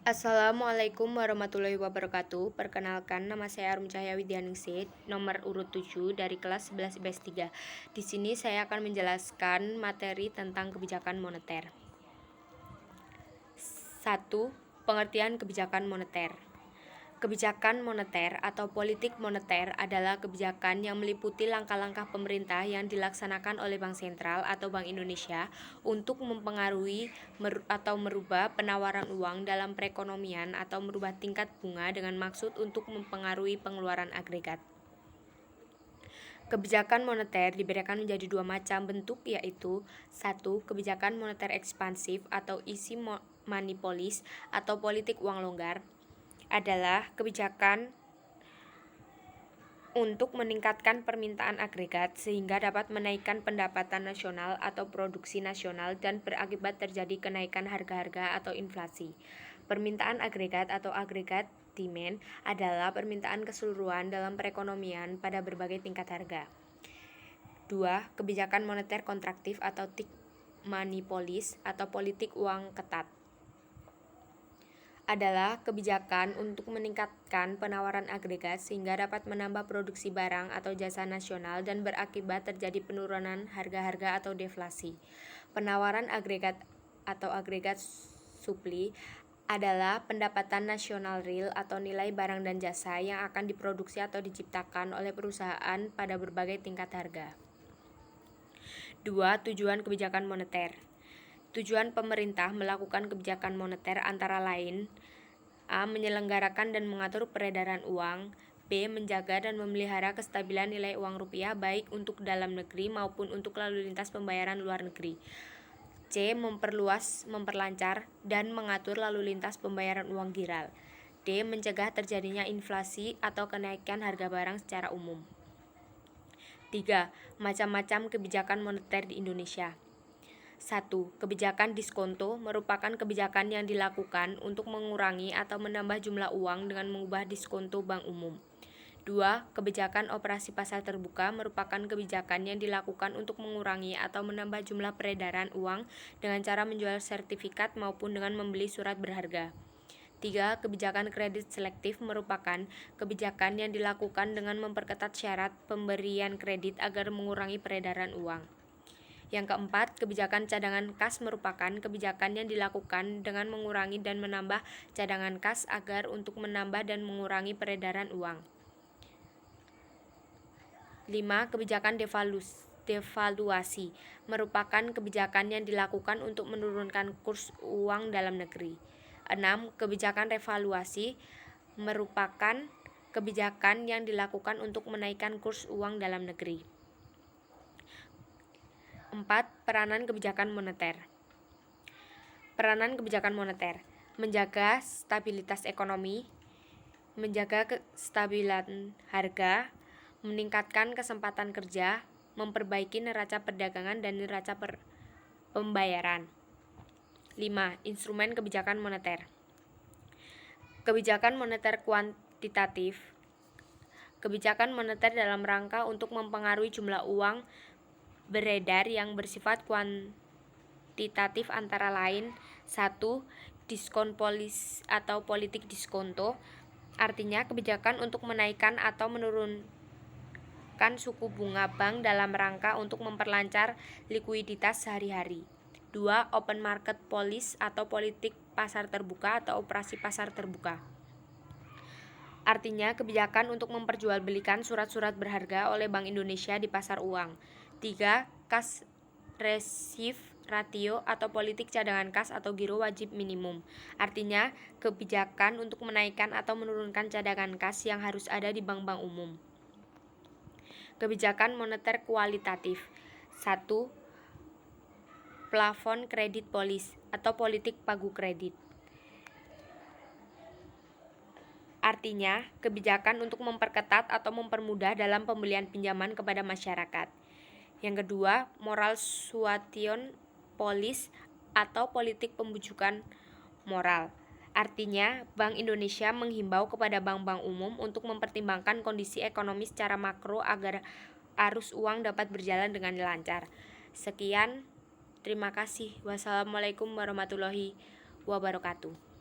Assalamualaikum warahmatullahi wabarakatuh. Perkenalkan, nama saya Arum Cahya Widyaningsih, nomor urut 7 dari kelas 11 IPS 3. Di sini saya akan menjelaskan materi tentang kebijakan moneter. 1. Pengertian kebijakan moneter. Kebijakan moneter atau politik moneter adalah kebijakan yang meliputi langkah-langkah pemerintah yang dilaksanakan oleh Bank Sentral atau Bank Indonesia untuk mempengaruhi atau merubah penawaran uang dalam perekonomian atau merubah tingkat bunga dengan maksud untuk mempengaruhi pengeluaran agregat. Kebijakan moneter diberikan menjadi dua macam bentuk, yaitu 1. Kebijakan moneter ekspansif atau easy money policy atau politik uang longgar adalah kebijakan untuk meningkatkan permintaan agregat sehingga dapat menaikkan pendapatan nasional atau produksi nasional dan berakibat terjadi kenaikan harga-harga atau inflasi. Permintaan agregat atau agregat demand adalah permintaan keseluruhan dalam perekonomian pada berbagai tingkat harga. 2. Kebijakan moneter kontraktif atau tight money policy atau politik uang ketat adalah kebijakan untuk meningkatkan penawaran agregat sehingga dapat menambah produksi barang atau jasa nasional dan berakibat terjadi penurunan harga-harga atau deflasi. Penawaran agregat atau agregat supply adalah pendapatan nasional real atau nilai barang dan jasa yang akan diproduksi atau diciptakan oleh perusahaan pada berbagai tingkat harga. 2. Tujuan kebijakan moneter. Tujuan pemerintah melakukan kebijakan moneter antara lain: A. Menyelenggarakan dan mengatur peredaran uang. B. Menjaga dan memelihara kestabilan nilai uang rupiah baik untuk dalam negeri maupun untuk lalu lintas pembayaran luar negeri. C. Memperlancar dan mengatur lalu lintas pembayaran uang giral. D. Mencegah terjadinya inflasi atau kenaikan harga barang secara umum. 3. Macam-macam kebijakan moneter di Indonesia. 1. Kebijakan diskonto merupakan kebijakan yang dilakukan untuk mengurangi atau menambah jumlah uang dengan mengubah diskonto bank umum. 2. Kebijakan operasi pasar terbuka merupakan kebijakan yang dilakukan untuk mengurangi atau menambah jumlah peredaran uang dengan cara menjual sertifikat maupun dengan membeli surat berharga. 3. Kebijakan kredit selektif merupakan kebijakan yang dilakukan dengan memperketat syarat pemberian kredit agar mengurangi peredaran uang. Yang keempat, kebijakan cadangan kas merupakan kebijakan yang dilakukan dengan mengurangi dan menambah cadangan kas agar untuk menambah dan mengurangi peredaran uang. 5. Kebijakan devaluasi merupakan kebijakan yang dilakukan untuk menurunkan kurs uang dalam negeri. 6. Kebijakan revaluasi merupakan kebijakan yang dilakukan untuk menaikkan kurs uang dalam negeri. 4. Peranan kebijakan moneter. Peranan kebijakan moneter: menjaga stabilitas ekonomi, menjaga kestabilan harga, meningkatkan kesempatan kerja, memperbaiki neraca perdagangan dan neraca pembayaran. 5. Instrumen kebijakan moneter. Kebijakan moneter kuantitatif: kebijakan moneter dalam rangka untuk mempengaruhi jumlah uang beredar yang bersifat kuantitatif antara lain: 1. Diskon policy atau politik diskonto, artinya kebijakan untuk menaikkan atau menurunkan suku bunga bank dalam rangka untuk memperlancar likuiditas sehari-hari. 2. Open market policy atau politik pasar terbuka atau operasi pasar terbuka, artinya kebijakan untuk memperjualbelikan surat-surat berharga oleh Bank Indonesia di pasar uang. 3. Cash reserve ratio atau politik cadangan kas atau giro wajib minimum, artinya kebijakan untuk menaikkan atau menurunkan cadangan kas yang harus ada di bank-bank umum. Kebijakan moneter kualitatif: 1. Plafon kredit policy atau politik pagu kredit, artinya kebijakan untuk memperketat atau mempermudah dalam pembelian pinjaman kepada masyarakat. Yang kedua, moral suasion policy atau politik pembujukan moral, artinya Bank Indonesia menghimbau kepada bank-bank umum untuk mempertimbangkan kondisi ekonomi secara makro agar arus uang dapat berjalan dengan lancar. Sekian, terima kasih. Wassalamualaikum warahmatullahi wabarakatuh.